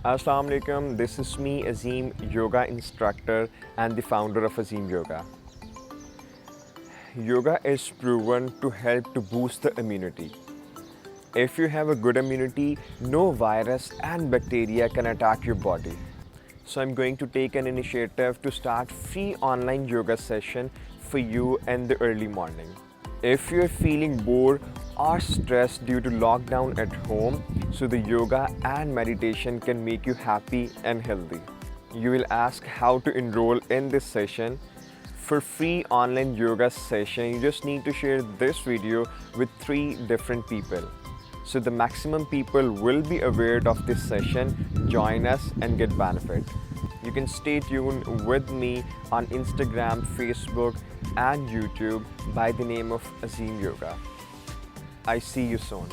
Assalamu alaikum, this is me Azim, yoga instructor and the founder of Azim Yoga. Yoga is proven to help to boost the immunity. If you have a good immunity, no virus and bacteria can attack your body. So I'm going to take an initiative to start free online yoga session for you in the early morning. If you're feeling bored or stressed due to lockdown at home, so the yoga and meditation can make you happy and healthy. You will ask how to enroll in this session. For free online yoga session, you just need to share this video with 3 different people. So the maximum people will be aware of this session, join us and get benefit. You can stay tuned with me on Instagram, Facebook and YouTube by the name of Azim Yoga. I see you soon.